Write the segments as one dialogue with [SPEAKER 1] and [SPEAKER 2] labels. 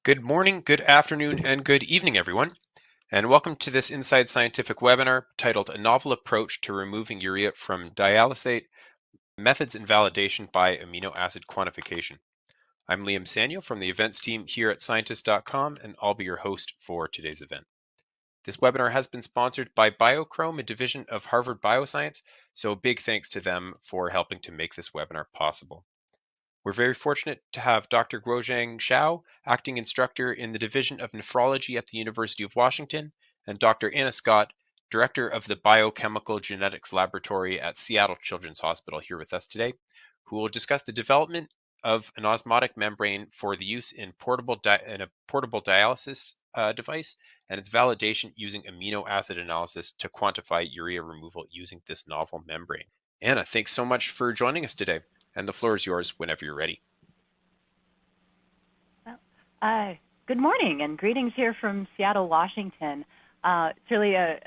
[SPEAKER 1] Good morning, good afternoon, and good evening, everyone, and welcome to this Inside Scientific webinar titled A Novel Approach to Removing Urea from Dialysate, Methods and Validation by Amino Acid Quantification. I'm Liam Saniel from the events team here at Scientist.com, and I'll be your host for today's event. This webinar has been sponsored by Biochrome, a division of Harvard Bioscience, so a big thanks to them for helping to make this webinar possible. We're very fortunate to have Dr. Guozheng Shao, acting instructor in the Division of Nephrology at the University of Washington, and Dr. Anna Scott, director of the Biochemical Genetics Laboratory at Seattle Children's Hospital, here with us today, who will discuss the development of an osmotic membrane for the use in a portable dialysis device and its validation using amino acid analysis to quantify urea removal using this novel membrane. Anna, thanks so much for joining us today. And the floor is yours whenever you're ready.
[SPEAKER 2] Good morning and greetings here from Seattle, Washington. It's really a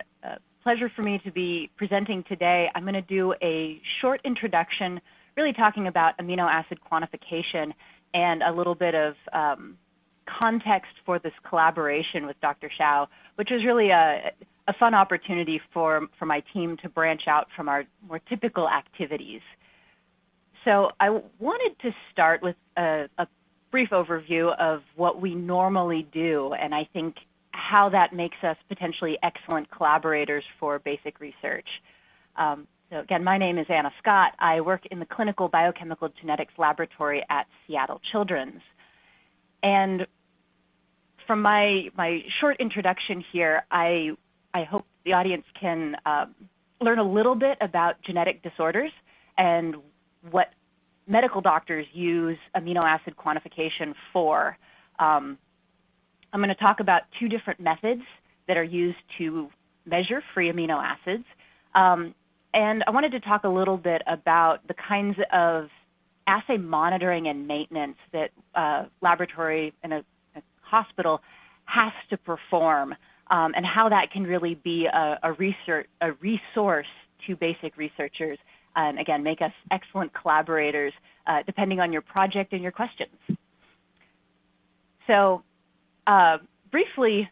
[SPEAKER 2] pleasure for me to be presenting today. I'm going to do a short introduction, really talking about amino acid quantification and a little bit of context for this collaboration with Dr. Shao, which was really a fun opportunity for my team to branch out from our more typical activities. So I wanted to start with a brief overview of what we normally do, and I think how that makes us potentially excellent collaborators for basic research. So again, my name is Anna Scott. I work in the Clinical Biochemical Genetics Laboratory at Seattle Children's. And from my short introduction here, I hope the audience can learn a little bit about genetic disorders and what medical doctors use amino acid quantification for. I'm going to talk about two different methods that are used to measure free amino acids. And I wanted to talk a little bit about the kinds of assay monitoring and maintenance that a laboratory in a hospital has to perform, and how that can really be a resource to basic researchers, and again, make us excellent collaborators depending on your project and your questions. So briefly,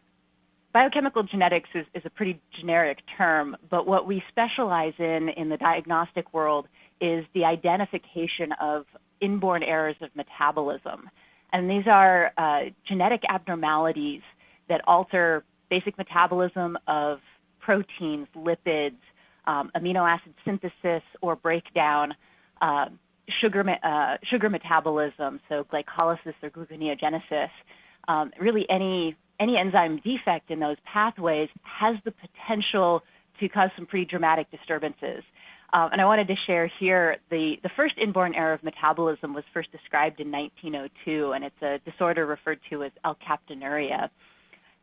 [SPEAKER 2] biochemical genetics is a pretty generic term, but what we specialize in the diagnostic world is the identification of inborn errors of metabolism. And these are genetic abnormalities that alter basic metabolism of proteins, lipids, amino acid synthesis or breakdown, sugar metabolism, so glycolysis or gluconeogenesis. Really any enzyme defect in those pathways has the potential to cause some pretty dramatic disturbances. And I wanted to share here the first inborn error of metabolism was first described in 1902, and it's a disorder referred to as alkaptonuria.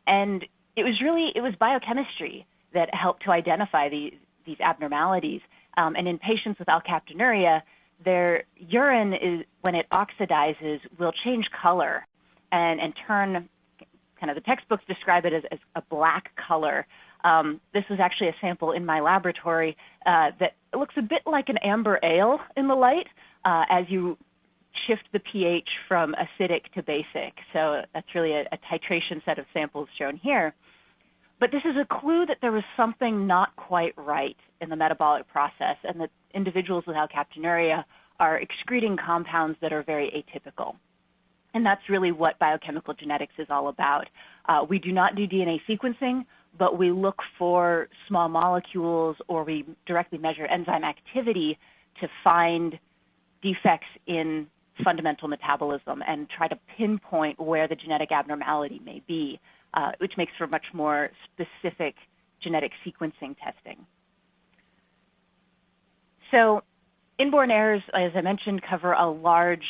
[SPEAKER 2] And it was biochemistry that helped to identify these abnormalities. And in patients with alkaptonuria, their urine, when it oxidizes, will change color and turn, kind of the textbooks describe it as a black color. This was actually a sample in my laboratory that looks a bit like an amber ale in the light as you shift the pH from acidic to basic. So that's really a titration set of samples shown here. But this is a clue that there was something not quite right in the metabolic process, and that individuals with alkaptonuria are excreting compounds that are very atypical. And that's really what biochemical genetics is all about. We do not do DNA sequencing, but we look for small molecules, or we directly measure enzyme activity to find defects in fundamental metabolism and try to pinpoint where the genetic abnormality may be, which makes for much more specific genetic sequencing testing. So inborn errors, as I mentioned, cover a large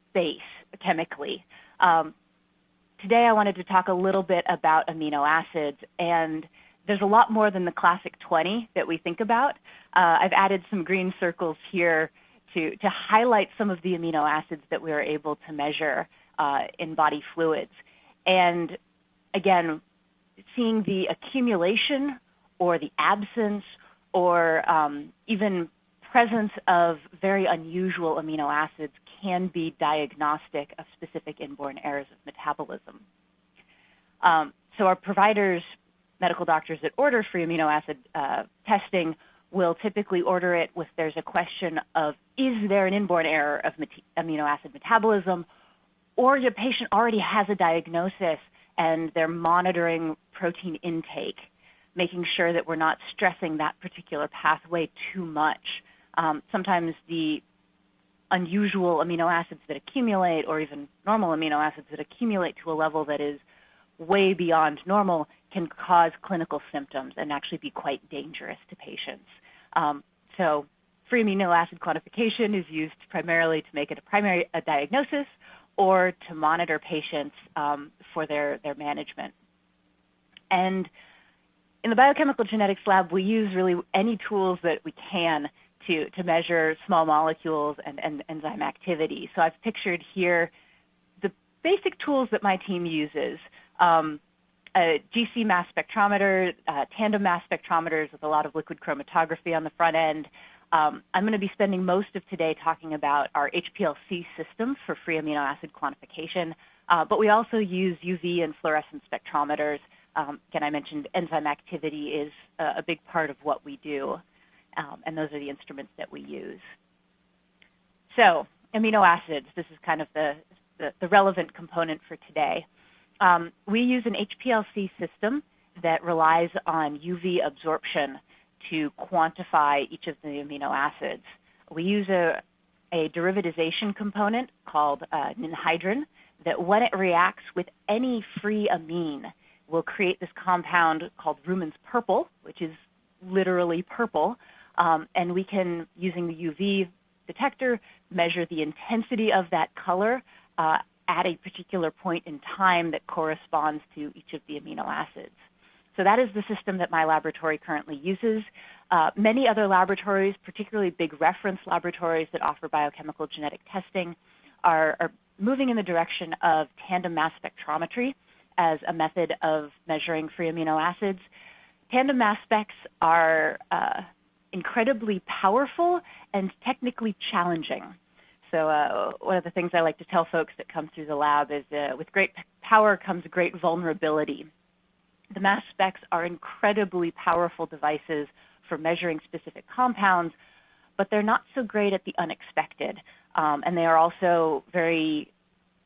[SPEAKER 2] space chemically. Today I wanted to talk a little bit about amino acids, and there's a lot more than the classic 20 that we think about. I've added some green circles here to highlight some of the amino acids that we are able to measure in body fluids. And again, seeing the accumulation or the absence or even presence of very unusual amino acids can be diagnostic of specific inborn errors of metabolism. So our providers, medical doctors that order free amino acid testing, will typically order it with there's a question of, is there an inborn error of amino acid metabolism, or your patient already has a diagnosis and they're monitoring protein intake, making sure that we're not stressing that particular pathway too much. Sometimes the unusual amino acids that accumulate, or even normal amino acids that accumulate to a level that is way beyond normal, can cause clinical symptoms and actually be quite dangerous to patients. So free amino acid quantification is used primarily to make it a diagnosis or to monitor patients for their management. And in the biochemical genetics lab, we use really any tools that we can to measure small molecules and enzyme activity. So I've pictured here the basic tools that my team uses. A GC mass spectrometer, tandem mass spectrometers with a lot of liquid chromatography on the front end. I'm going to be spending most of today talking about our HPLC system for free amino acid quantification, but we also use UV and fluorescence spectrometers. Again, I mentioned enzyme activity is a big part of what we do, and those are the instruments that we use. So amino acids, this is kind of the relevant component for today. We use an HPLC system that relies on UV absorption to quantify each of the amino acids. We use a derivatization component called ninhydrin that, when it reacts with any free amine, will create this compound called Ruhmann's purple, which is literally purple. And we can, using the UV detector, measure the intensity of that color at a particular point in time that corresponds to each of the amino acids. So that is the system that my laboratory currently uses. Many other laboratories, particularly big reference laboratories that offer biochemical genetic testing, are moving in the direction of tandem mass spectrometry as a method of measuring free amino acids. Tandem mass specs are incredibly powerful and technically challenging. So one of the things I like to tell folks that come through the lab is with great power comes great vulnerability. The mass specs are incredibly powerful devices for measuring specific compounds, but they're not so great at the unexpected. And they are also very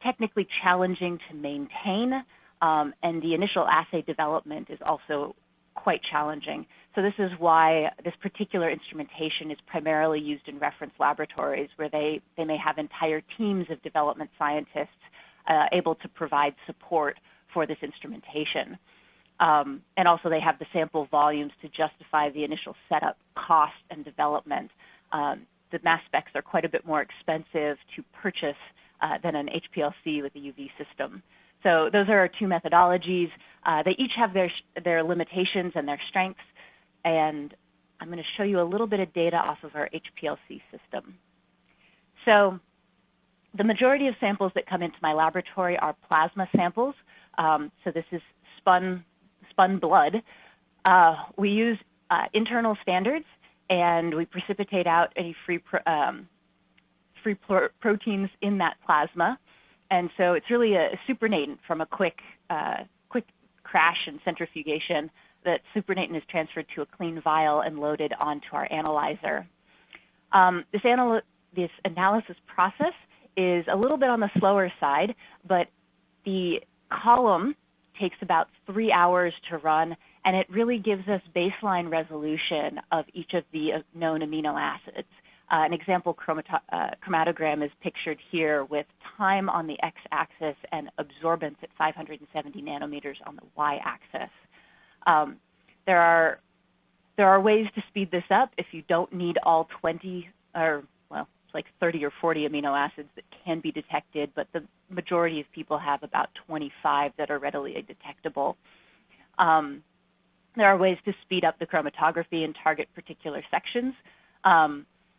[SPEAKER 2] technically challenging to maintain, and the initial assay development is also quite challenging. So this is why this particular instrumentation is primarily used in reference laboratories, where they may have entire teams of development scientists able to provide support for this instrumentation. And also they have the sample volumes to justify the initial setup cost and development. The mass specs are quite a bit more expensive to purchase than an HPLC with a UV system. So those are our two methodologies. They each have their limitations and their strengths, and I'm going to show you a little bit of data off of our HPLC system. So the majority of samples that come into my laboratory are plasma samples. So this is spun blood. We use internal standards, and we precipitate out any free proteins in that plasma. And so it's really a supernatant from a quick crash and centrifugation. That supernatant is transferred to a clean vial and loaded onto our analyzer. This analysis process is a little bit on the slower side, but the column takes about 3 hours to run, and it really gives us baseline resolution of each of the known amino acids. An example chromatogram is pictured here with time on the x-axis and absorbance at 570 nanometers on the y-axis. There are ways to speed this up if you don't need all 20, or well, it's like 30 or 40 amino acids that can be detected, but the majority of people have about 25 that are readily detectable. There are ways to speed up the chromatography and target particular sections.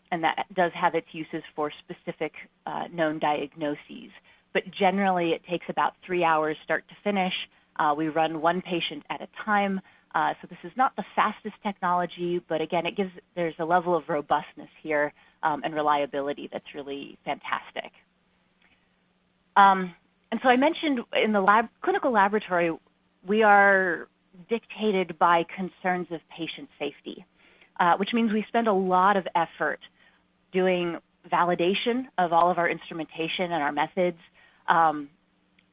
[SPEAKER 2] And that does have its uses for specific known diagnoses. But generally, it takes about 3 hours start to finish. We run one patient at a time, So this is not the fastest technology, but again, there's a level of robustness here and reliability that's really fantastic. And so I mentioned in the clinical laboratory, we are dictated by concerns of patient safety, which means we spend a lot of effort doing validation of all of our instrumentation and our methods.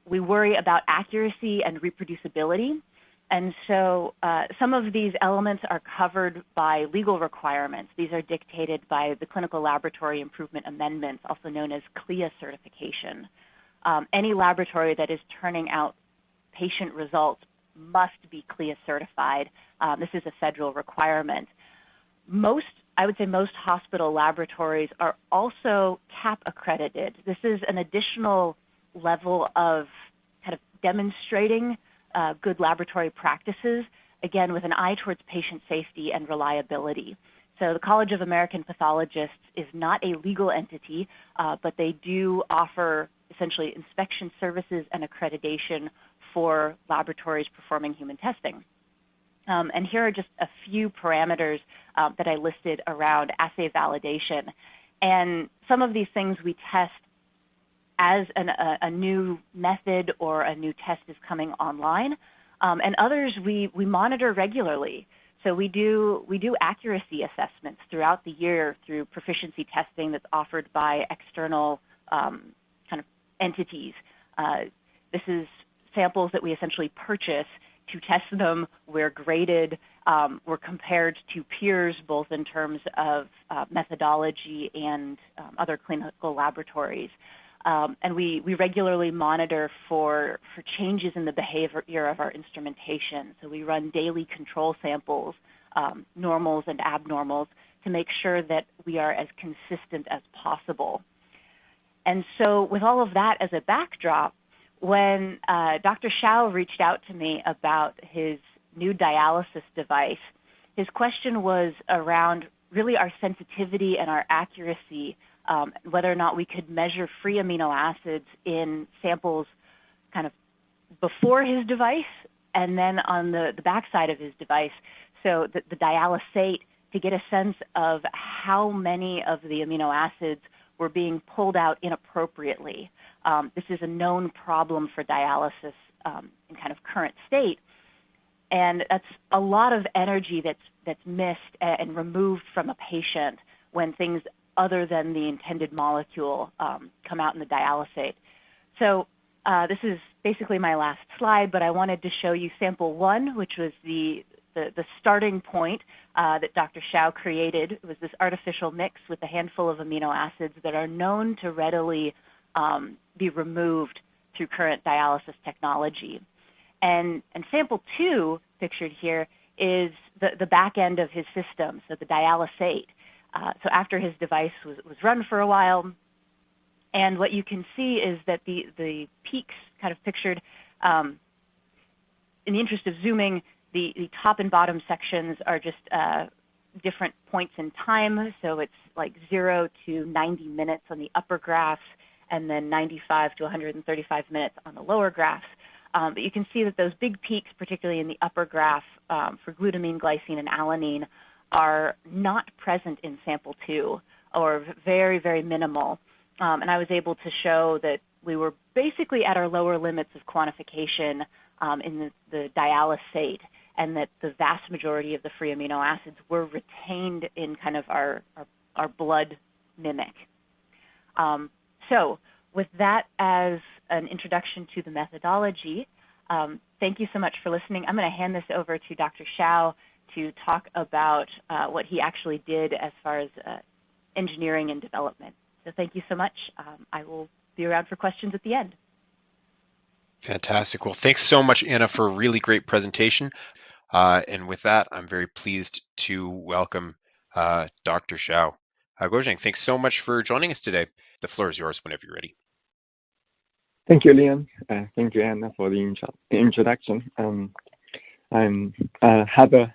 [SPEAKER 2] We worry about accuracy and reproducibility. And so some of these elements are covered by legal requirements. These are dictated by the Clinical Laboratory Improvement Amendments, also known as CLIA certification. Any laboratory that is turning out patient results must be CLIA certified. This is a federal requirement. I would say most hospital laboratories are also CAP accredited. This is an additional level of kind of demonstrating good laboratory practices, again, with an eye towards patient safety and reliability. So the College of American Pathologists is not a legal entity, but they do offer essentially inspection services and accreditation for laboratories performing human testing. And here are just a few parameters that I listed around assay validation. And some of these things we test as a new method or a new test is coming online. And others we monitor regularly. So we do accuracy assessments throughout the year through proficiency testing that's offered by external kind of entities. This is samples that we essentially purchase to test them. We're graded, we're compared to peers, both in terms of methodology and other clinical laboratories. And we regularly monitor for changes in the behavior of our instrumentation. So we run daily control samples, normals and abnormals, to make sure that we are as consistent as possible. And so with all of that as a backdrop, when Dr. Shao reached out to me about his new dialysis device, his question was around really our sensitivity and our accuracy, whether or not we could measure free amino acids in samples kind of before his device and then on the backside of his device, so that the dialysate, to get a sense of how many of the amino acids were being pulled out inappropriately. This is a known problem for dialysis in kind of current state. And that's a lot of energy that's missed and removed from a patient when things other than the intended molecule come out in the dialysate. So this is basically my last slide, but I wanted to show you sample one, which was the starting point that Dr. Shao created. It was this artificial mix with a handful of amino acids that are known to readily be removed through current dialysis technology. And sample two, pictured here, is the back end of his system, so the dialysate. So after his device was run for a while, and what you can see is that the peaks kind of pictured, in the interest of zooming, the top and bottom sections are just different points in time. So it's like 0 to 90 minutes on the upper graphs, and then 95 to 135 minutes on the lower graphs. But you can see that those big peaks, particularly in the upper graph for glutamine, glycine, and alanine, are not present in sample two, or very, very minimal. And I was able to show that we were basically at our lower limits of quantification in the dialysate, and that the vast majority of the free amino acids were retained in kind of our blood mimic. So with that as an introduction to the methodology, thank you so much for listening. I'm going to hand this over to Dr. Shao to talk about what he actually did as far as engineering and development. So thank you so much. I will be around for questions at the end.
[SPEAKER 1] Fantastic. Well, thanks so much, Anna, for a really great presentation. And with that, I'm very pleased to welcome Dr. Shao. Guozheng, thanks so much for joining us today. The floor is yours whenever you're ready.
[SPEAKER 3] Thank you, Liam. Thank you, Anna, for the introduction. I have a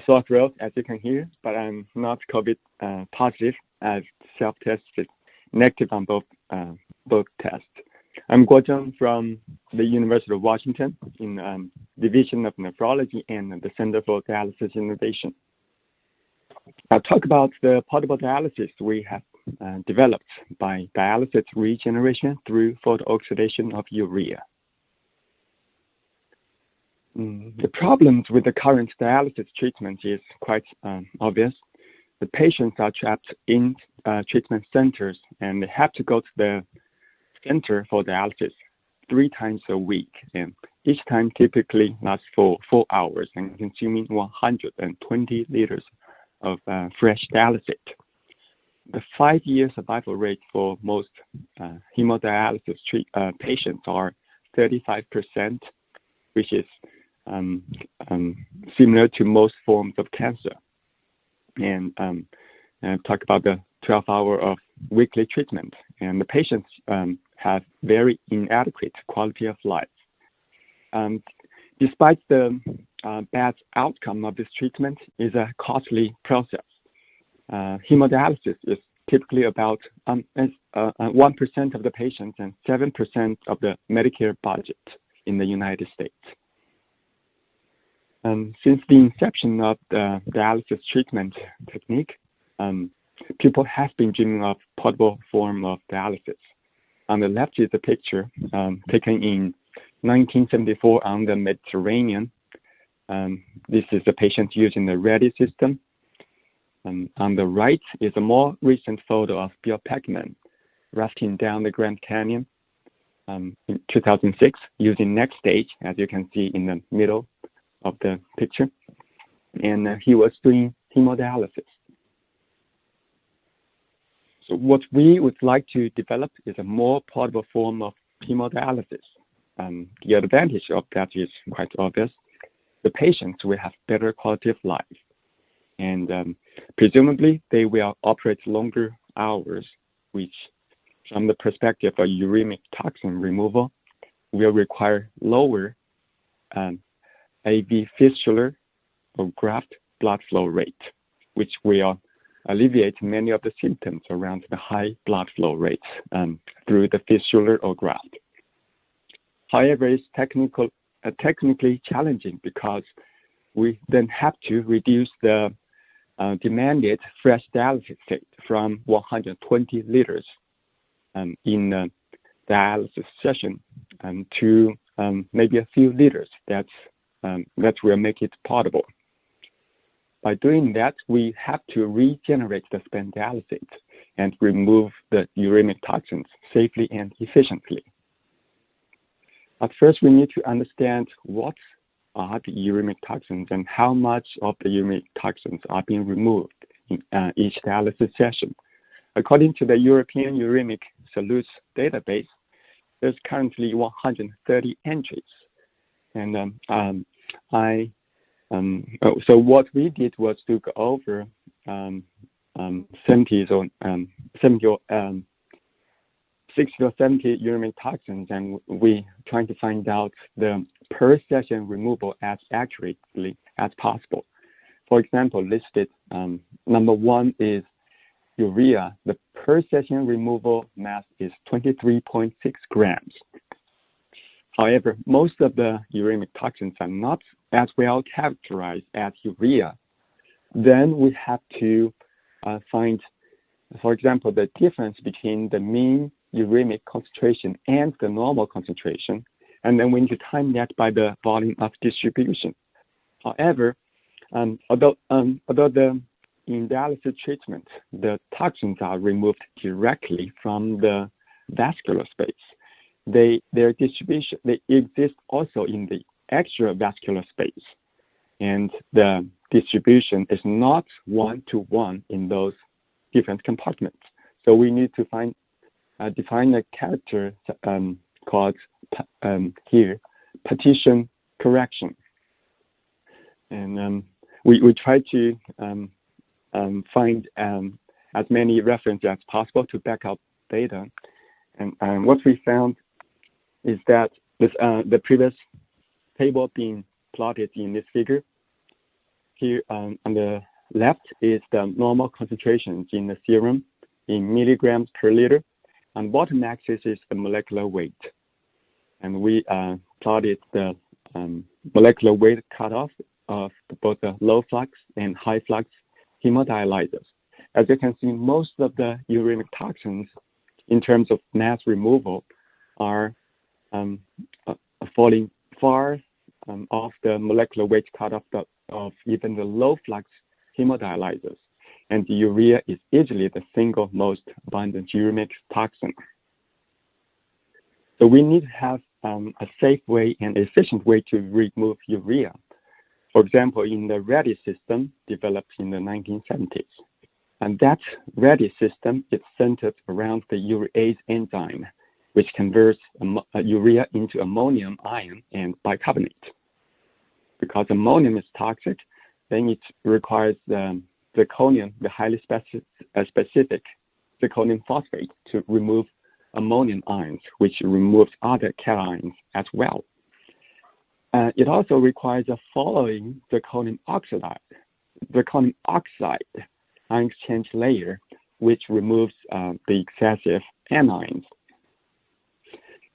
[SPEAKER 3] sore throat, as you can hear, but I'm not COVID positive, as self-tested negative on both tests. I'm Guozheng from the University of Washington in Division of Nephrology and the Center for Dialysis Innovation. I'll talk about the portable dialysis we have developed by dialysis regeneration through photooxidation of urea. The problems with the current dialysis treatment is quite obvious. The patients are trapped in treatment centers and they have to go to the center for dialysis 3 times a week, and each time typically lasts for 4 hours and consuming 120 liters of fresh dialysate. The 5-year survival rate for most hemodialysis patients are 35%, which is similar to most forms of cancer. And talk about the 12-hour of weekly treatment. And the patients have very inadequate quality of life. Despite the bad outcome of this treatment is a costly process. Hemodialysis is typically about 1% of the patients and 7% of the Medicare budget in the United States. Since the inception of the dialysis treatment technique, people have been dreaming of portable form of dialysis. On the left is a picture taken in 1974 on the Mediterranean. This is a patient using the READY system. On the right is a more recent photo of Bill Packman rafting down the Grand Canyon in 2006 using Next Stage, as you can see in the middle of the picture. And he was doing hemodialysis. So what we would like to develop is a more portable form of hemodialysis. The advantage of that is quite obvious. The patients will have better quality of life. And presumably, they will operate longer hours, which, from the perspective of uremic toxin removal, will require lower AV fistula or graft blood flow rate, which will alleviate many of the symptoms around the high blood flow rates through the fistula or graft. However, it's technically challenging because we then have to reduce the demanded fresh dialysate from 120 liters in a dialysis session to maybe a few liters. That will make it portable. By doing that, we have to regenerate the spent dialysate and remove the uremic toxins safely and efficiently. At first, we need to understand what are the uremic toxins and how much of the uremic toxins are being removed in each dialysis session. According to the European Uremic Solutes database, there's currently 130 entries. And so what we did was to go over 60 or 70 uremic toxins, and we trying to find out the per session removal as accurately as possible. For example, listed number 1 is urea. The per session removal mass is 23.6 grams. However, most of the uremic toxins are not as well characterized as urea. Then we have to find, for example, the difference between the mean uremic concentration and the normal concentration, and then we need to time that by the volume of distribution. However, although in dialysis treatment, the toxins are removed directly from the vascular space. Their distribution, they exist also in the extravascular space, and the distribution is not one-to-one in those different compartments. So we need to define a character called here partition correction, and we try to find as many references as possible to back up data. And what we found is that the previous table being plotted in this figure. Here on the left is the normal concentrations in the serum in milligrams per liter. On bottom axis is the molecular weight. And we plotted the molecular weight cutoff of both the low flux and high flux hemodialyzers. As you can see, most of the uremic toxins, in terms of mass removal, are falling far off the molecular weight cutoff of even the low flux hemodialyzers. And the urea is easily the single most abundant uremic toxin. So we need to have a safe way and efficient way to remove urea. For example, in the READY system developed in the 1970s. And that READY system is centered around the urease enzyme, which converts urea into ammonium ion and bicarbonate. Because ammonium is toxic, then it requires zirconium, the highly specific zirconium phosphate, to remove ammonium ions, which removes other cations as well. It also requires a following zirconium oxide ion exchange layer, which removes the excessive anions.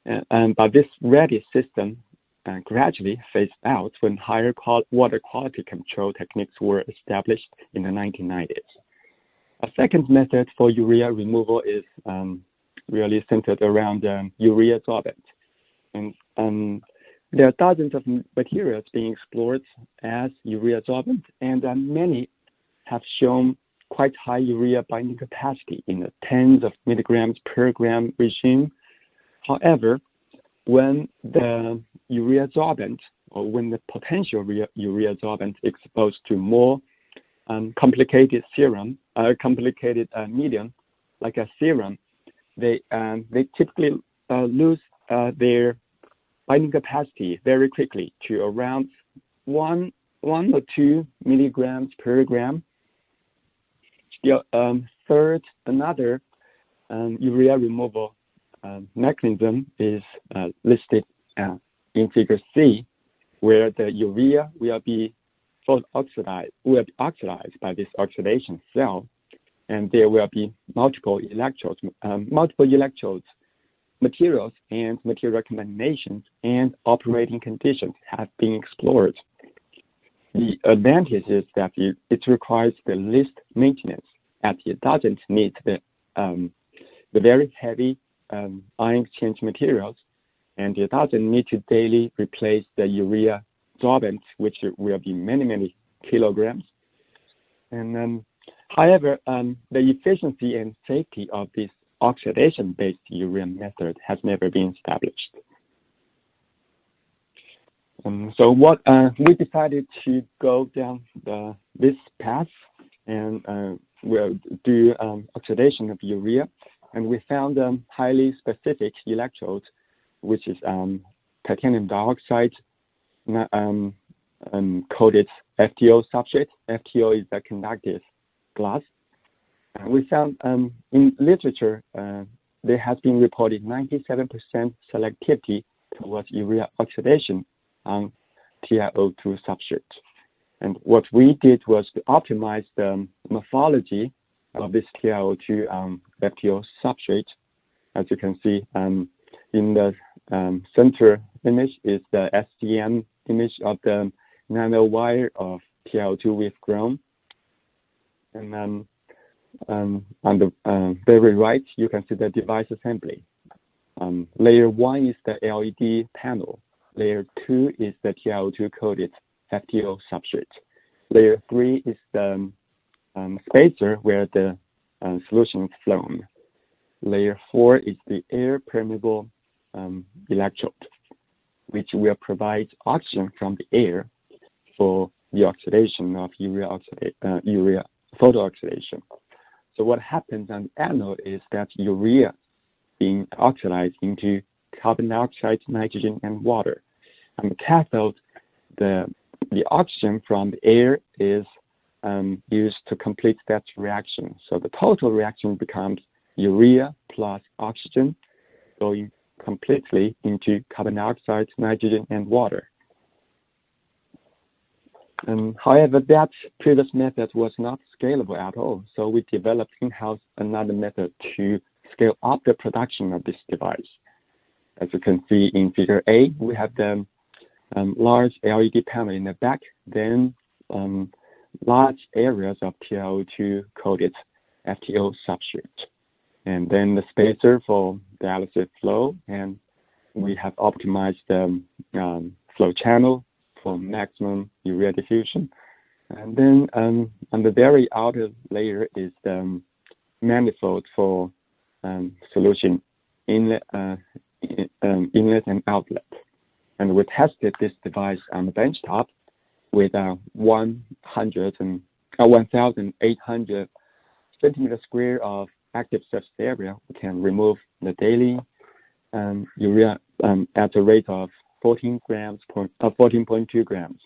[SPEAKER 3] But this READY system gradually phased out when higher water quality control techniques were established in the 1990s. A second method for urea removal is really centered around urea sorbent. And there are dozens of materials being explored as urea sorbent, and many have shown quite high urea binding capacity in the tens of milligrams per gram regime. However, when the urea sorbent, or when the potential urea sorbent exposed to more complicated medium, like a serum, they typically lose their binding capacity very quickly to around 1 or 2 milligrams per gram. Another urea removal mechanism is listed in Figure C, where the urea will be oxidized by this oxidation cell, and there will be multiple electrodes, materials and material combinations and operating conditions have been explored. The advantage is that it requires the least maintenance, as it doesn't need the very heavy ion exchange materials, and it doesn't need to daily replace the urea sorbent, which will be many kilograms. And however, the efficiency and safety of this oxidation-based urea method has never been established. So what we decided to go down this path, and we'll do oxidation of urea, and we found a highly specific electrode, which is titanium dioxide coated FTO substrate. FTO is the conductive glass. We found in literature there has been reported 97% selectivity towards urea oxidation on TiO2 substrate. And what we did was to optimize the morphology of this TiO2 FTO substrate. As you can see, in the center image is the SCM image of the nanowire of TiO2 we've grown. And then on the very right, you can see the device assembly. Layer 1 is the LED panel. Layer 2 is the TiO2 coated FTO substrate. Layer 3 is the spacer where the solution is flown. Layer 4 is the air permeable electrode, which will provide oxygen from the air for the oxidation of urea photooxidation. So what happens on the anode is that urea being oxidized into carbon dioxide, nitrogen, and water. On the cathode, the oxygen from the air is used to complete that reaction. So the total reaction becomes urea plus oxygen going completely into carbon dioxide, nitrogen, and water. However, that previous method was not scalable at all. So we developed in-house another method to scale up the production of this device. As you can see in Figure A, we have the large LED panel in the back, then large areas of TiO2-coated FTO substrate, and then the spacer for dialysis flow, and we have optimized the flow channel for maximum urea diffusion. And then on the very outer layer is the manifold for solution inlet and outlet. And we tested this device on the benchtop with 1,800 centimeter square of active surface area. We can remove the daily urea at a rate of 14.2 grams.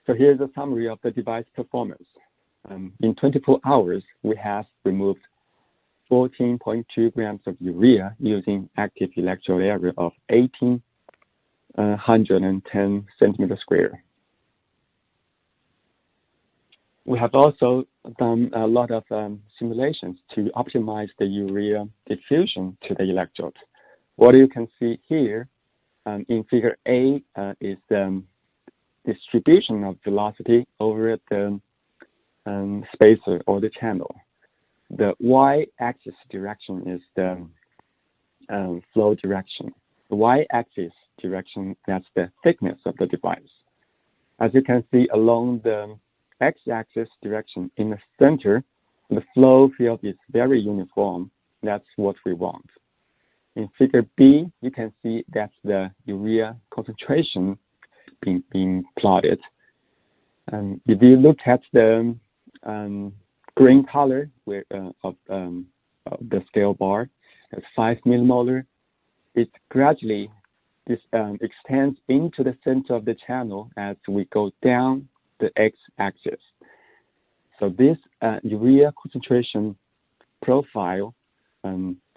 [SPEAKER 3] So here's a summary of the device performance. In 24 hours, we have removed 14.2 grams of urea using active electrode area of 1,810 centimeter square. We have also done a lot of simulations to optimize the urea diffusion to the electrode. What you can see here in figure A is the distribution of velocity over the spacer or the channel. The y-axis direction is the flow direction. The y-axis direction, that's the thickness of the device. As you can see along the x-axis direction in the center, the flow field is very uniform. That's what we want. In figure B, you can see that's the urea concentration being plotted. And if you look at the green color of the scale bar, that's 5 millimolar. It gradually extends into the center of the channel as we go down the x-axis. So this urea concentration profile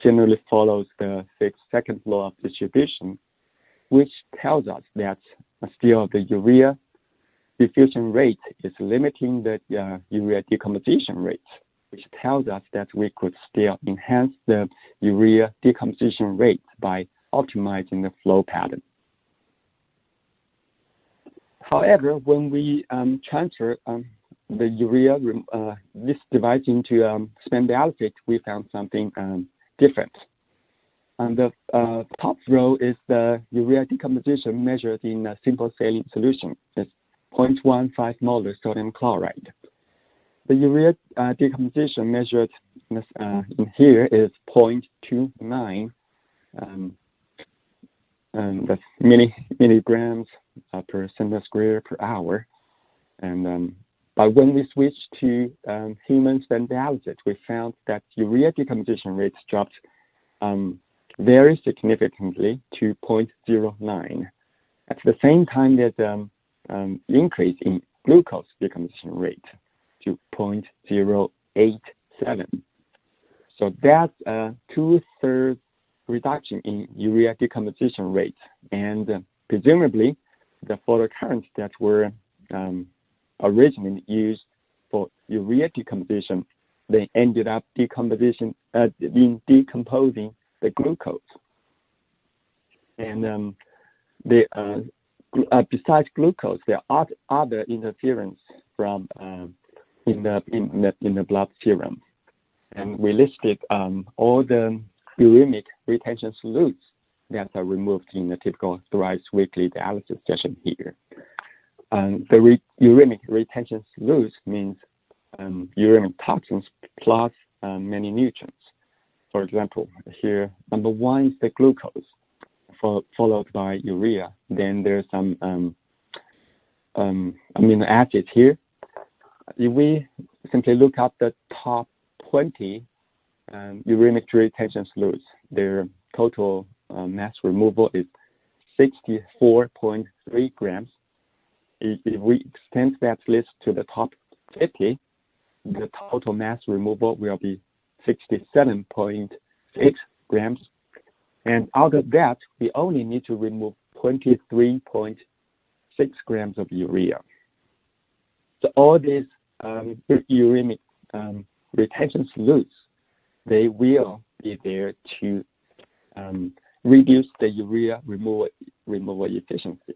[SPEAKER 3] generally follows the fixed second law of distribution, which tells us that still the urea diffusion rate is limiting the urea decomposition rate, which tells us that we could still enhance the urea decomposition rate by optimizing the flow pattern. However, when we transfer the urea, this device into spent dialysate, we found something different. On the top row is the urea decomposition measured in a simple saline solution. It's 0.15 molar sodium chloride. The urea decomposition measured in here is 0.29. That's milligrams per centimeter square per hour. And but when we switched to human spent dialysate, we found that urea decomposition rates dropped very significantly to 0.09. At the same time, there's an increase in glucose decomposition rate to 0.087. So that's a 2/3 reduction in urea decomposition rate, and presumably the photocurrents that were originally used for urea decomposition, they ended up decomposing the glucose. And besides glucose, there are other interference from in the blood serum, and we listed all the uremic retention solutes that are removed in the typical thrice weekly dialysis session here. The uremic retention solutes means uremic toxins plus many nutrients. For example, here number 1 is the glucose, followed by urea. Then there's some amino acids here. If we simply look at the top 20 uremic retention solutes, their total mass removal is 64.3 grams. If we extend that list to the top 50, the total mass removal will be 67.6 grams. And out of that, we only need to remove 23.6 grams of urea. So all these uremic retention solutes, they will be there to reduce the urea removal efficiency.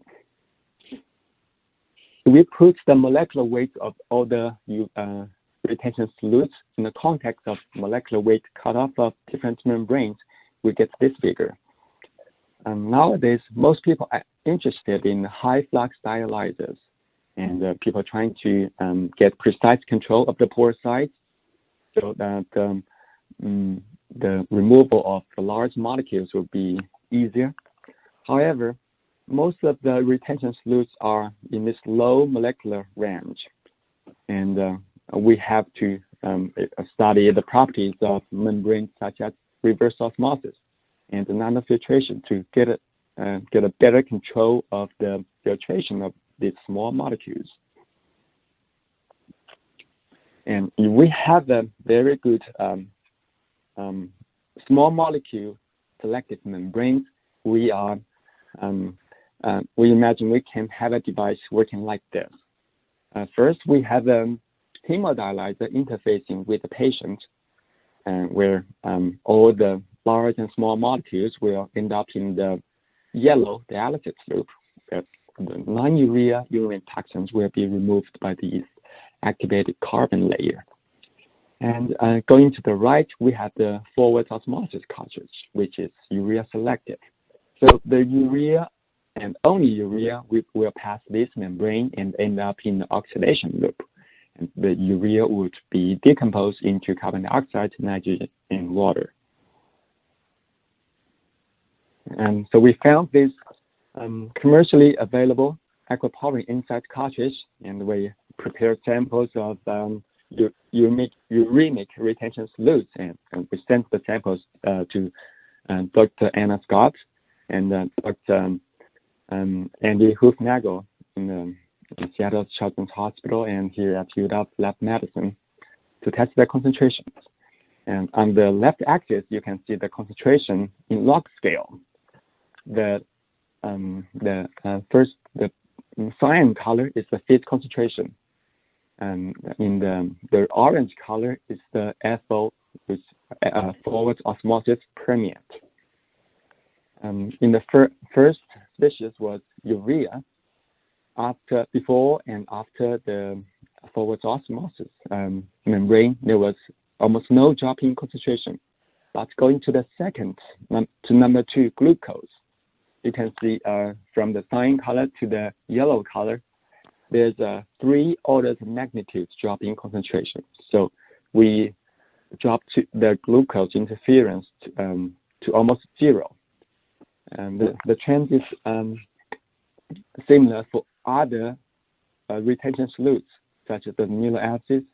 [SPEAKER 3] We put the molecular weight of all the retention solutes in the context of molecular weight cutoff of different membranes. We get this figure. Nowadays, most people are interested in high flux dialyzers, and people trying to get precise control of the pore size so that the removal of the large molecules will be easier. However, most of the retention solutes are in this low molecular range, and we have to study the properties of membranes such as reverse osmosis and nanofiltration to get a better control of the filtration of these small molecules. And we have a very good small molecule selective membranes. We imagine we can have a device working like this. First, we have a hemodialyzer interfacing with the patient, where all the large and small molecules will end up in the yellow dialysis loop. The non-urea urine toxins will be removed by these activated carbon layer. And going to the right, we have the forward osmosis cartridge, which is urea-selective. So the urea and only urea will pass this membrane and end up in the oxidation loop. And the urea would be decomposed into carbon dioxide, nitrogen, and water. And so we found this commercially available aquapowering inside cartridge, and we prepared samples of uremic retention solutes, and we sent the samples to Dr. Anna Scott and Dr. Andy Hoofnagel in Seattle Children's Hospital and here at UW Lab Medicine to test their concentrations. And on the left axis, you can see the concentration in log scale. The cyan color is the feed concentration, and in the orange color is the FO, which forward osmosis permeate. In the first species was urea. Before and after the forward osmosis membrane, there was almost no drop in concentration. But going to the second, to number 2, glucose, you can see from the cyan color to the yellow color, there's 3 orders of magnitude drop in concentration. So we dropped the glucose interference to almost 0. And the trend is similar for other retention solutes, such as the amino acids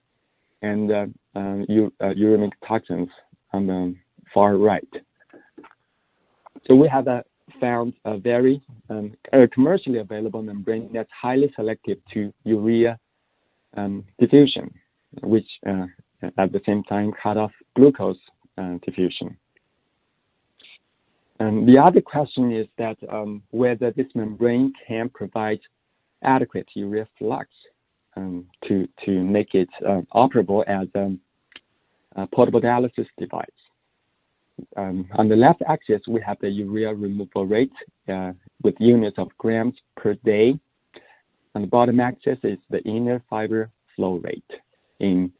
[SPEAKER 3] and uremic toxins on the far right. So we have found a very commercially available membrane that's highly selective to urea diffusion, which at the same time cut off glucose diffusion. And the other question is that whether this membrane can provide adequate urea flux to make it operable as a portable dialysis device. On the left axis, we have the urea removal rate with units of grams per day. On the bottom axis is the inner fiber flow rate in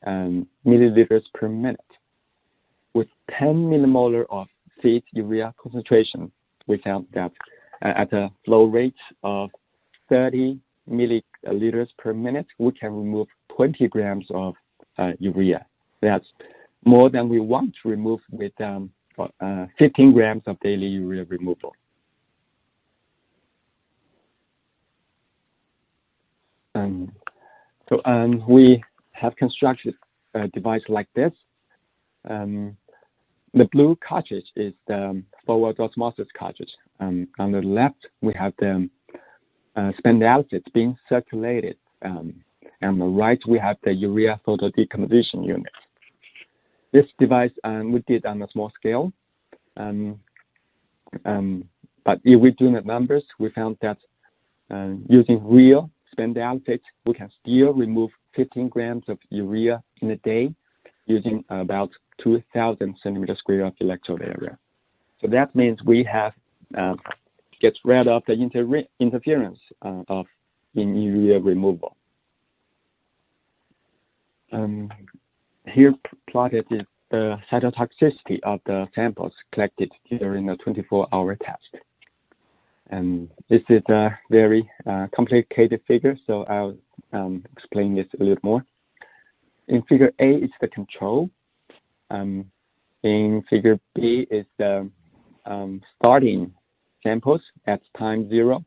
[SPEAKER 3] milliliters per minute. With 10 millimolar of feed urea concentration, we found that at a flow rate of 30 milliliters per minute, we can remove 20 grams of urea. That's more than we want to remove with 15 grams of daily urea removal. We have constructed a device like this. The blue cartridge is the forward osmosis cartridge. On the left, we have the spent dialysate being circulated. On the right, we have the urea photo decomposition unit. This device we did on a small scale, but if we do the numbers, we found that using real spent dialysate, we can still remove 15 grams of urea in a day using about 2,000 centimeters square of electrode area. So that means we have gets rid of the interference in urea removal. Here plotted is the cytotoxicity of the samples collected during the 24-hour test. And this is a very complicated figure, so I'll explain this a little more. In figure A, it's the control. In figure B is the starting samples at time 0.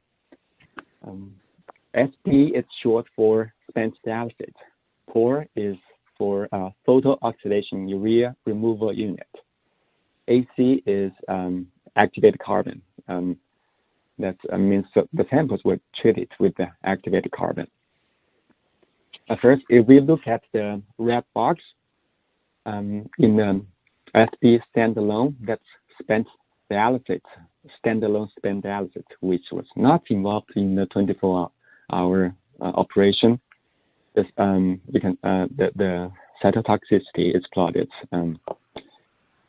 [SPEAKER 3] SP is short for spent dialysate. POR is for Photoelectrochemical urea removal unit. AC is activated carbon. That means the samples were treated with the activated carbon. First, if we look at the red box in the SP standalone, that's spent dialysate, standalone spent dialysate, which was not involved in the 24-hour operation. This, the cytotoxicity is plotted.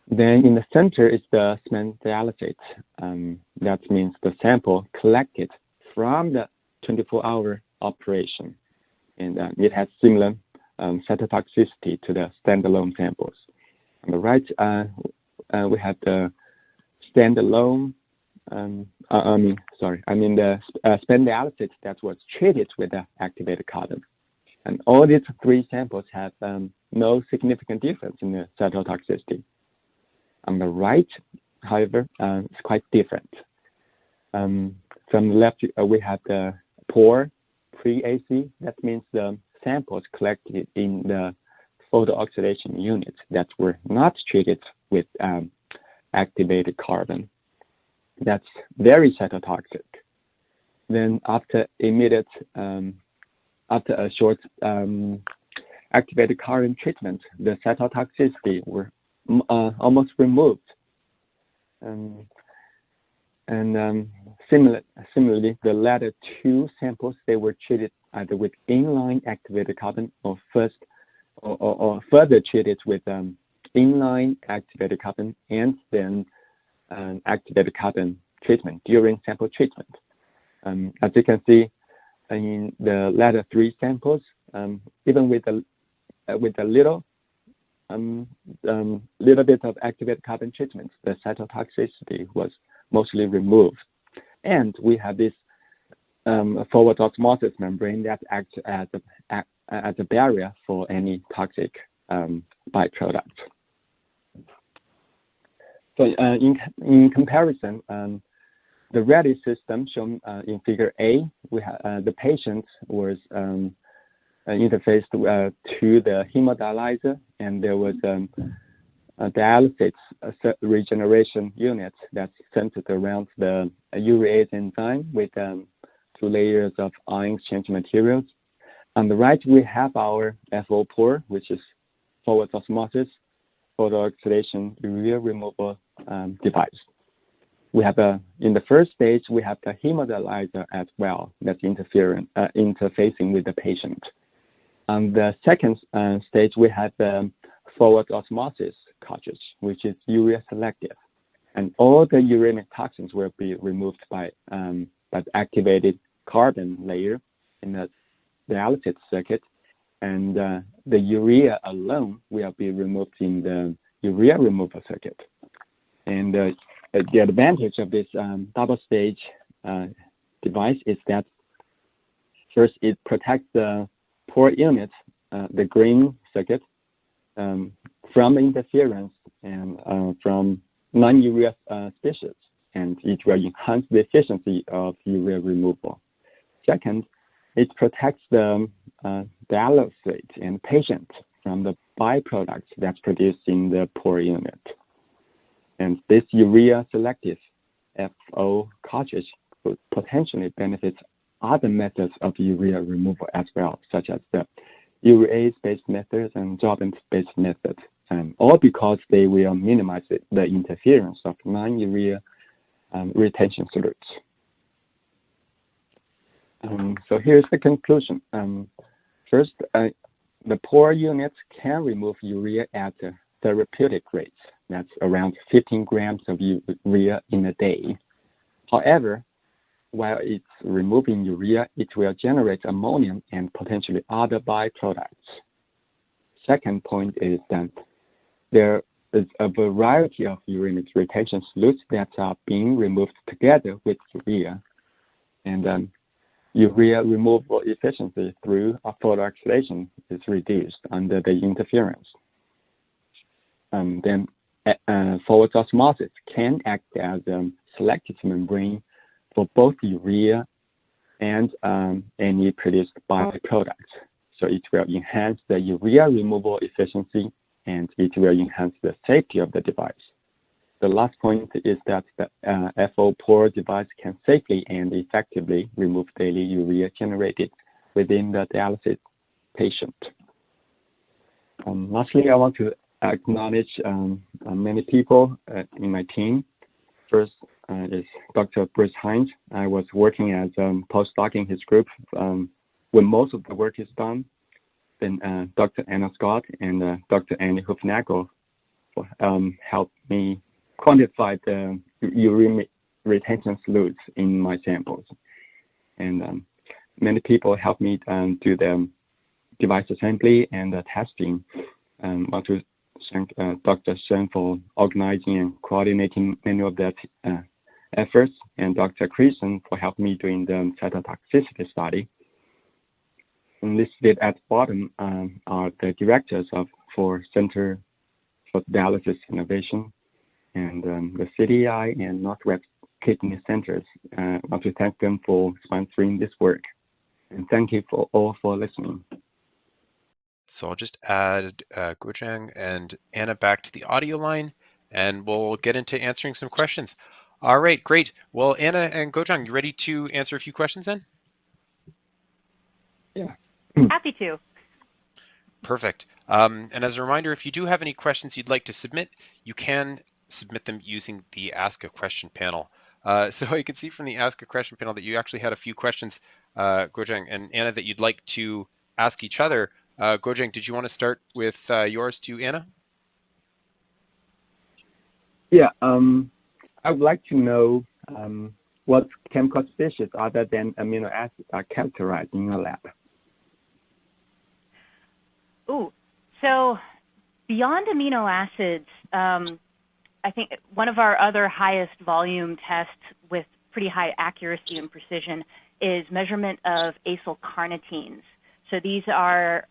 [SPEAKER 3] Then in the center is the spent dialysate. That means the sample collected from the 24-hour operation. And it has similar cytotoxicity to the standalone samples. On the right, we have the standalone, the spent dialysate that was treated with the activated carbon. And all these three samples have no significant difference in the cytotoxicity. On the right, however, it's quite different. From the left, we have the POR, pre-AC. That means the samples collected in the photooxidation units that were not treated with activated carbon. That's very cytotoxic. Then after immediate, after a short activated carbon treatment, the cytotoxicity were almost removed. Similarly, the latter two samples, they were treated either with inline activated carbon or further treated with inline activated carbon and then activated carbon treatment during sample treatment. As you can see in the latter three samples, even with a little bit of activated carbon treatment, the cytotoxicity was mostly removed. And we have this forward osmosis membrane that acts as a barrier for any toxic byproduct. So in comparison, the ready system shown in figure A, we have the patient was interfaced to the hemodialyzer, and there was a dialysate regeneration unit that's centered around the urease enzyme with 2 layers of ion exchange materials. On the right, we have our FO POR, which is forward osmosis photooxidation urea removal device. We have in the first stage, we have the hemodialyzer as well that's interfacing with the patient. On the second stage, we have the forward osmosis cartridge, which is Urea-Selective. And all the uremic toxins will be removed by the activated carbon layer in the dialysate circuit. And the urea alone will be removed in the urea removal circuit. And the advantage of this double-stage device is that first, it protects the POR units, the green circuit, from interference and from non-urea species, and it will enhance the efficiency of urea removal. Second, it protects the dialysate and patient from the byproducts that's produced in the POR unit. And this Urea-Selective FO cartridge could potentially benefit other methods of urea removal as well, such as the urease-based methods and sorbent-based methods, all because they will minimize the interference of non-urea retention solutes. So here's the conclusion. First, the POR units can remove urea at therapeutic rates. That's around 15 grams of urea in a day. However, while it's removing urea, it will generate ammonium and potentially other byproducts. Second point is that there is a variety of uremic retention solutes that are being removed together with urea. And urea removal efficiency through photooxidation is reduced under the interference. Then forward osmosis can act as a selective membrane for both urea and any produced byproducts. So it will enhance the urea removal efficiency, and it will enhance the safety of the device. The last point is that the FO-Pour device can safely and effectively remove daily urea generated within the dialysis patient. Lastly, I want to acknowledge many people in my team. First is Dr. Bruce Hines. I was working as a postdoc in his group when most of the work is done. Then Dr. Anna Scott and Dr. Annie Hufnagel helped me quantify the uremic retention solutes in my samples. And many people helped me do the device assembly and the testing. I want to thank Dr. Shen for organizing and coordinating many of that efforts, and Dr. Christian for helping me doing the cytotoxicity study. And listed at the bottom are the directors for Center for Dialysis Innovation and the CDI and Northwest Kidney Centers. I want to thank them for sponsoring this work. And thank you all for listening.
[SPEAKER 1] So I'll just add Guozheng and Anna back to the audio line, and we'll get into answering some questions. All right, great. Well, Anna and Guozheng, you ready to answer a few questions then?
[SPEAKER 3] Yeah.
[SPEAKER 2] Happy to.
[SPEAKER 1] Perfect. And as a reminder, if you do have any questions you'd like to submit, you can submit them using the Ask a Question panel. So I can see from the Ask a Question panel that you actually had a few questions, Guozheng and Anna, that you'd like to ask each other. Guozheng, did you want to start with yours to Anna?
[SPEAKER 3] Yeah, I would like to know what chemical species other than amino acids are characterized in your lab.
[SPEAKER 2] Ooh, so beyond amino acids, I think one of our other highest volume tests with pretty high accuracy and precision is measurement of acyl carnitines. So these are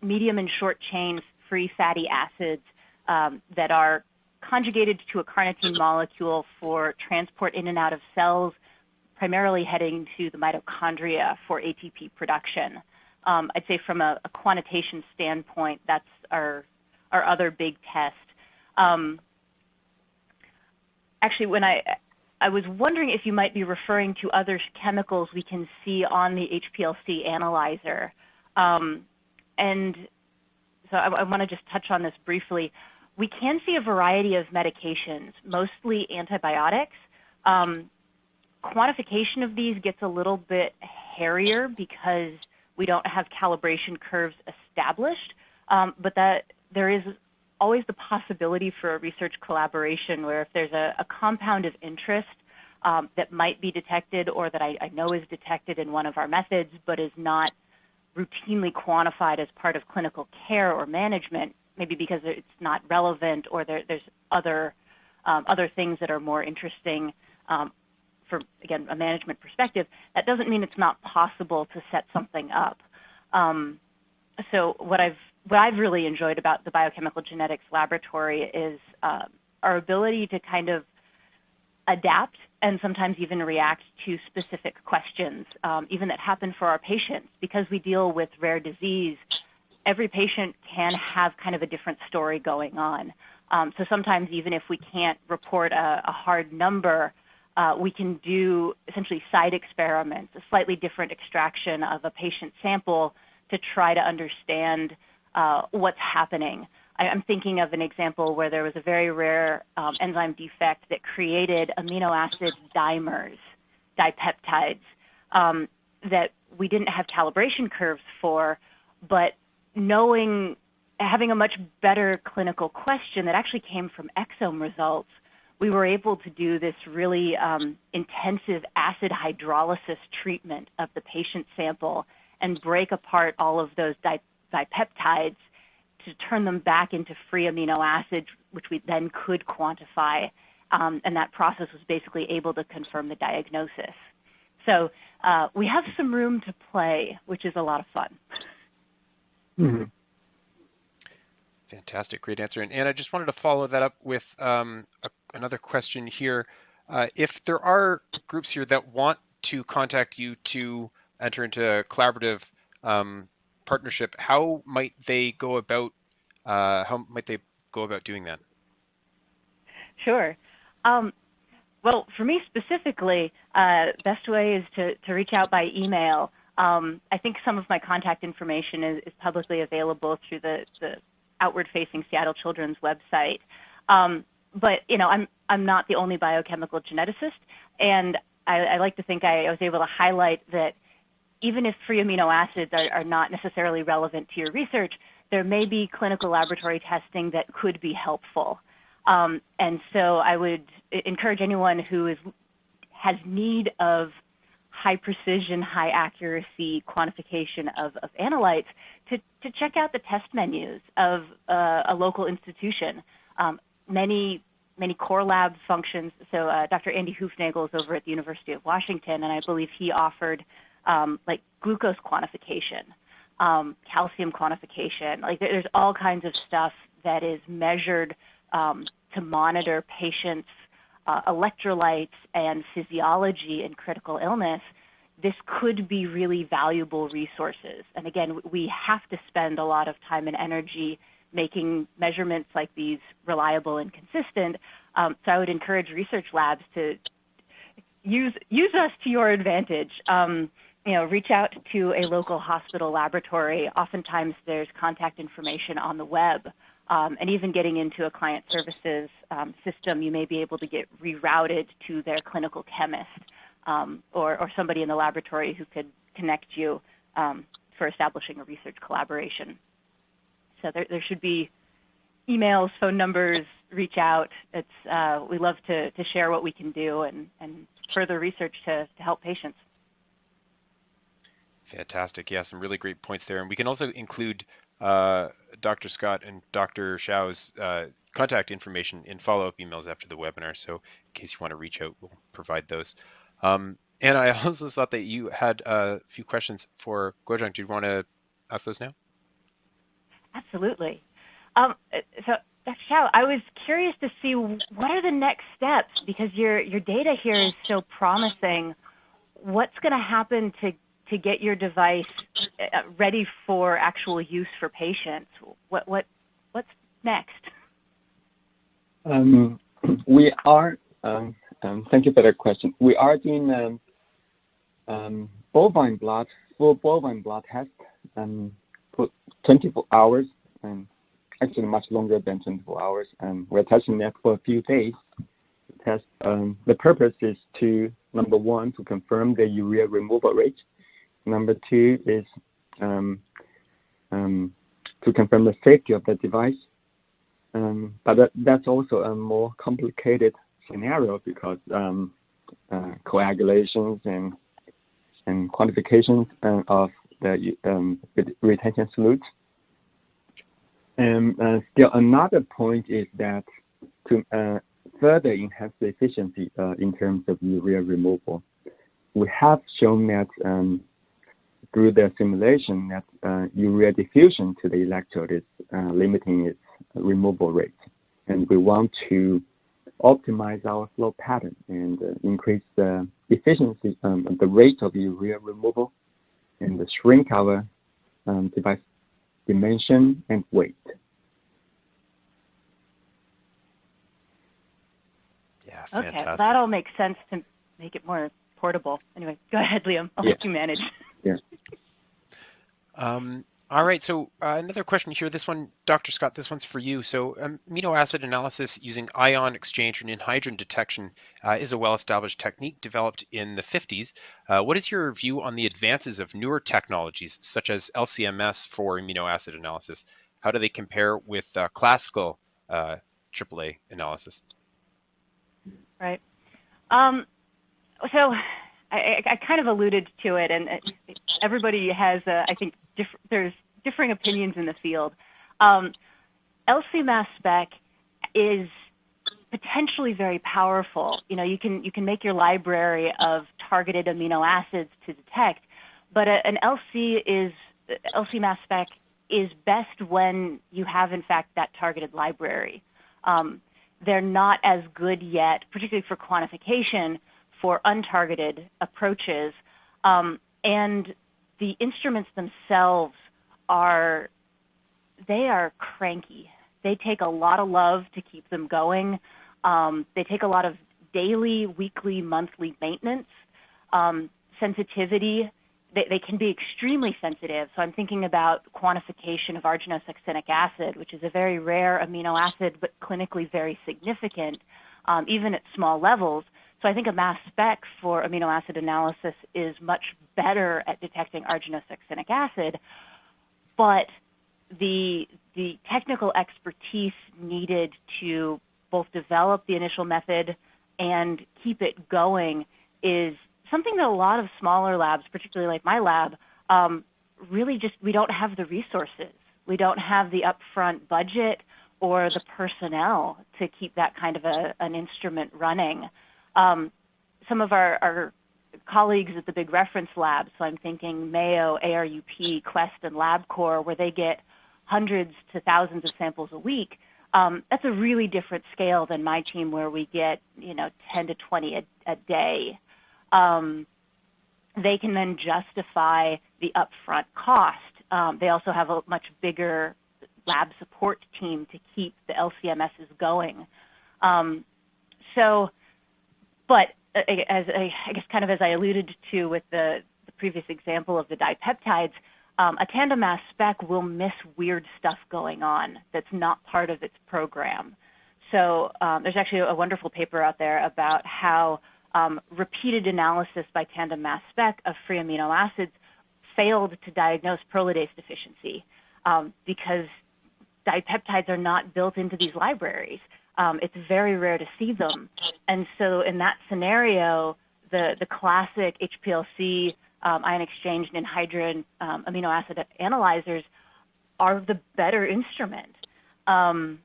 [SPEAKER 2] medium and short chain free fatty acids that are conjugated to a carnitine molecule for transport in and out of cells, primarily heading to the mitochondria for ATP production. I'd say from a quantitation standpoint, that's our other big test. Actually, when I was wondering if you might be referring to other chemicals we can see on the HPLC analyzer. And so I want to just touch on this briefly. We can see a variety of medications, mostly antibiotics. Quantification of these gets a little bit hairier because we don't have calibration curves established, but that there is always the possibility for a research collaboration where if there's a compound of interest that might be detected or that I know is detected in one of our methods but is not routinely quantified as part of clinical care or management, maybe because it's not relevant or there's other things that are more interesting for, again, a management perspective, that doesn't mean it's not possible to set something up. So what I've really enjoyed about the biochemical genetics laboratory is our ability to kind of adapt and sometimes even react to specific questions, even that happen for our patients. Because we deal with rare disease, every patient can have kind of a different story going on. So sometimes even if we can't report a hard number, we can do essentially side experiments, a slightly different extraction of a patient sample to try to understand what's happening. I'm thinking of an example where there was a very rare enzyme defect that created amino acid dimers, dipeptides, that we didn't have calibration curves for, but having a much better clinical question that actually came from exome results, we were able to do this really intensive acid hydrolysis treatment of the patient sample and break apart all of those dipeptides to turn them back into free amino acids, which we then could quantify. And that process was basically able to confirm the diagnosis. So we have some room to play, which is a lot of fun.
[SPEAKER 3] Mm-hmm.
[SPEAKER 1] Fantastic, great answer. And I just wanted to follow that up with another question here. If there are groups here that want to contact you to enter into a collaborative partnership, how might they go about doing that?
[SPEAKER 2] Sure. Well, for me specifically, best way is to reach out by email. I think some of my contact information is publicly available through the outward-facing Seattle Children's website. But I'm not the only biochemical geneticist, and I like to think I was able to highlight that even if free amino acids are not necessarily relevant to your research, there may be clinical laboratory testing that could be helpful. And so I would encourage anyone who has need of high precision, high accuracy quantification of analytes to check out the test menus of a local institution. Many core lab functions. So Dr. Andy Hoofnagel is over at the University of Washington, and I believe he offered like glucose quantification, calcium quantification. Like there's all kinds of stuff that is measured to monitor patients' electrolytes and physiology in critical illness. This could be really valuable resources. And again, we have to spend a lot of time and energy making measurements like these reliable and consistent. So I would encourage research labs to use us to your advantage. Reach out to a local hospital laboratory. Oftentimes there's contact information on the web. And even getting into a client services system, you may be able to get rerouted to their clinical chemist or somebody in the laboratory who could connect you for establishing a research collaboration. So there should be emails, phone numbers, reach out. We love to share what we can do and further research to help patients.
[SPEAKER 1] Fantastic. Yeah, some really great points there. And we can also include Dr. Scott and Dr. Shao's contact information in follow-up emails after the webinar. So in case you want to reach out, we'll provide those. And I also thought that you had a few questions for Guozheng. Do you want to ask those now?
[SPEAKER 2] Absolutely. So Dr. Shao, I was curious to see what are the next steps, because your data here is so promising. What's going to happen to get your device ready for actual use for patients? What's next?
[SPEAKER 3] We are. Thank you for that question. We are doing bovine blood, full bovine blood test, put 24 hours, and actually much longer than 24 hours. We're testing that for a few days. The purpose is to, number one, to confirm the urea removal rate. Number two is to confirm the safety of the device. But that's also a more complicated scenario because coagulations and quantifications of the retention solute. And still another point is that to further enhance the efficiency in terms of urea removal, we have shown that through the simulation that urea diffusion to the electrode is limiting its removal rate. And we want to optimize our flow pattern and increase the efficiency, the rate of urea removal, and shrink our device dimension and weight.
[SPEAKER 1] Yeah, fantastic.
[SPEAKER 2] Okay, that all makes sense to make it more portable. Anyway, go ahead, Liam. I'll let you manage.
[SPEAKER 3] Yeah.
[SPEAKER 1] All right, so another question here. This one, Dr. Scott, this one's for you. So amino acid analysis using ion exchange and anhydride detection is a well-established technique developed in the 50s. What is your view on the advances of newer technologies such as LCMS for amino acid analysis? How do they compare with classical AAA analysis?
[SPEAKER 2] Right. So I kind of alluded to it, and everybody has, I think, there's differing opinions in the field. LC mass spec is potentially very powerful. You know, you can make your library of targeted amino acids to detect, but an LC mass spec is best when you have, in fact, that targeted library. They're not as good yet, particularly for quantification, for untargeted approaches. And the instruments themselves are cranky. They take a lot of love to keep them going. They take a lot of daily, weekly, monthly maintenance. Sensitivity, they can be extremely sensitive. So I'm thinking about quantification of arginosuccinic acid, which is a very rare amino acid, but clinically very significant, even at small levels. So I think a mass spec for amino acid analysis is much better at detecting arginosuccinic acid, but the technical expertise needed to both develop the initial method and keep it going is something that a lot of smaller labs, particularly like my lab, really just, we don't have the resources. We don't have the upfront budget or the personnel to keep that kind of an instrument running. Some of our colleagues at the big reference labs, so I'm thinking Mayo, ARUP, Quest, and LabCorp, where they get hundreds to thousands of samples a week, that's a really different scale than my team, where we get 10 to 20 a day. They can then justify the upfront cost. They also have a much bigger lab support team to keep the LCMSs going. But as I guess kind of as I alluded to with the previous example of the dipeptides, a tandem mass spec will miss weird stuff going on that's not part of its program. So there's actually a wonderful paper out there about how repeated analysis by tandem mass spec of free amino acids failed to diagnose prolidase deficiency because dipeptides are not built into these libraries. It's very rare to see them. And so in that scenario, the classic HPLC, ion exchange, and anhydride amino acid analyzers are the better instrument. Our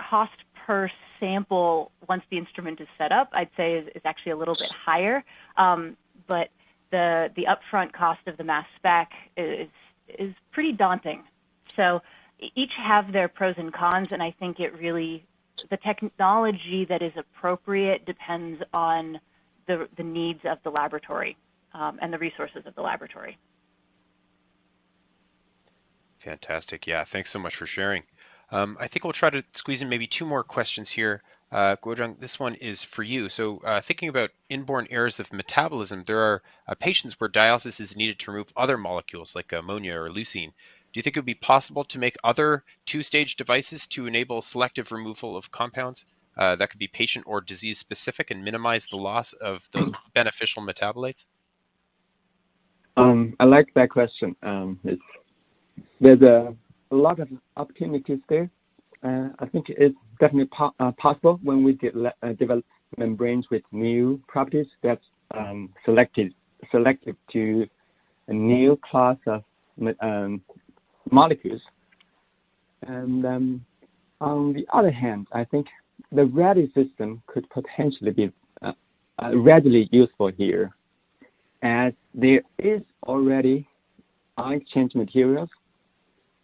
[SPEAKER 2] cost per sample, once the instrument is set up, I'd say is actually a little bit higher. But the upfront cost of the mass spec is pretty daunting. So each have their pros and cons, and I think it really, the technology that is appropriate depends on the needs of the laboratory and the resources of the laboratory.
[SPEAKER 1] Fantastic. Yeah, thanks so much for sharing. I think we'll try to squeeze in maybe two more questions here. Guozheng, this one is for you. So thinking about inborn errors of metabolism, there are patients where dialysis is needed to remove other molecules like ammonia or leucine. Do you think it would be possible to make other two-stage devices to enable selective removal of compounds that could be patient or disease specific and minimize the loss of those beneficial metabolites?
[SPEAKER 3] I like that question. There's a lot of opportunities there. I think it's definitely possible when we develop membranes with new properties that's selective to a new class of molecules. And on the other hand, I think the ready system could potentially be readily useful here, as there is already ion exchange materials.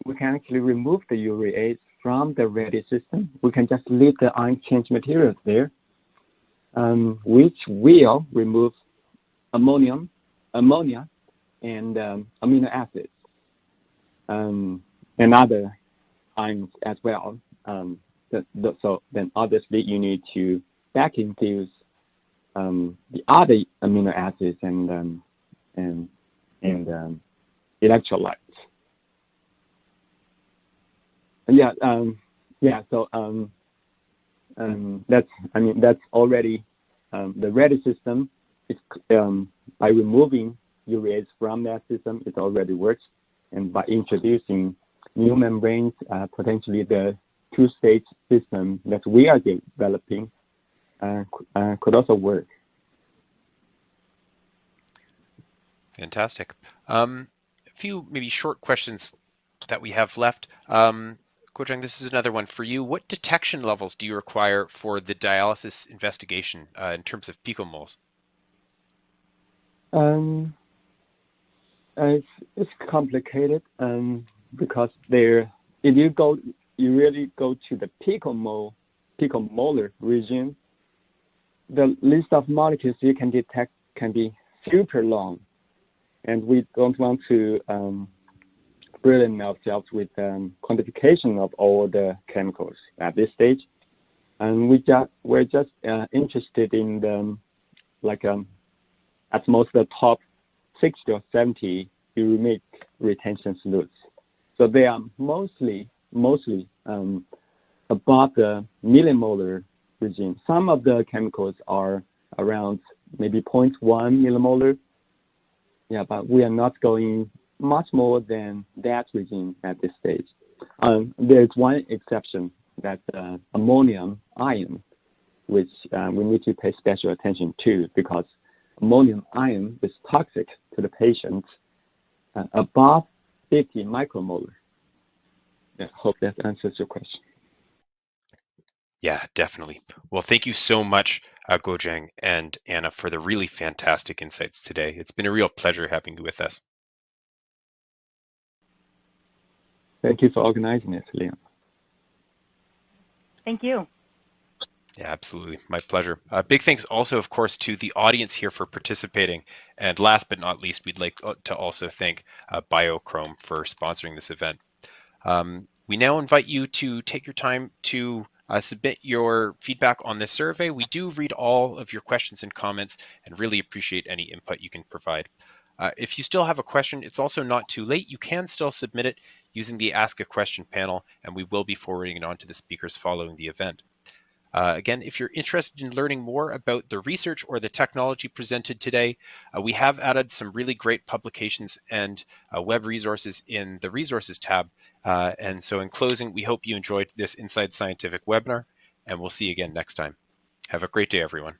[SPEAKER 3] We can actually remove the urease from the ready system. We can just leave the ion exchange materials there, which will remove ammonia, and amino acids, and other ions as well. So then obviously you need to back infuse the other amino acids and electrolytes. So that's already the ready system. It's by removing urease from that system, it already works, and by introducing new membranes, potentially the two-stage system that we are developing could also work.
[SPEAKER 1] Fantastic. A few maybe short questions that we have left. Guozheng, this is another one for you. What detection levels do you require for the dialysis investigation in terms of picomoles?
[SPEAKER 3] It's complicated because if you really go to the picomolar region, the list of molecules you can detect can be super long, and we don't want to burden ourselves with quantification of all the chemicals at this stage. And we're just interested in the at most the top 60 or 70 uremic retention solutes. So they are mostly above the millimolar regime. Some of the chemicals are around maybe 0.1 millimolar. Yeah, but we are not going much more than that regime at this stage. There's one exception, that's ammonium ion, which we need to pay special attention to because ammonium ion is toxic to the patient above 50 micromolar. Yeah, hope that answers your question.
[SPEAKER 1] Yeah, definitely. Well, thank you so much, Guozheng and Anna, for the really fantastic insights today. It's been a real pleasure having you with us.
[SPEAKER 3] Thank you for organizing this, Liam.
[SPEAKER 2] Thank you.
[SPEAKER 1] Yeah, absolutely. My pleasure. Big thanks also, of course, to the audience here for participating. And last but not least, we'd like to also thank Biochrome for sponsoring this event. We now invite you to take your time to submit your feedback on this survey. We do read all of your questions and comments and really appreciate any input you can provide. If you still have a question, it's also not too late. You can still submit it using the Ask a Question panel, and we will be forwarding it on to the speakers following the event. Again, if you're interested in learning more about the research or the technology presented today, we have added some really great publications and web resources in the resources tab. And so in closing, we hope you enjoyed this Inside Scientific webinar, and we'll see you again next time. Have a great day, everyone.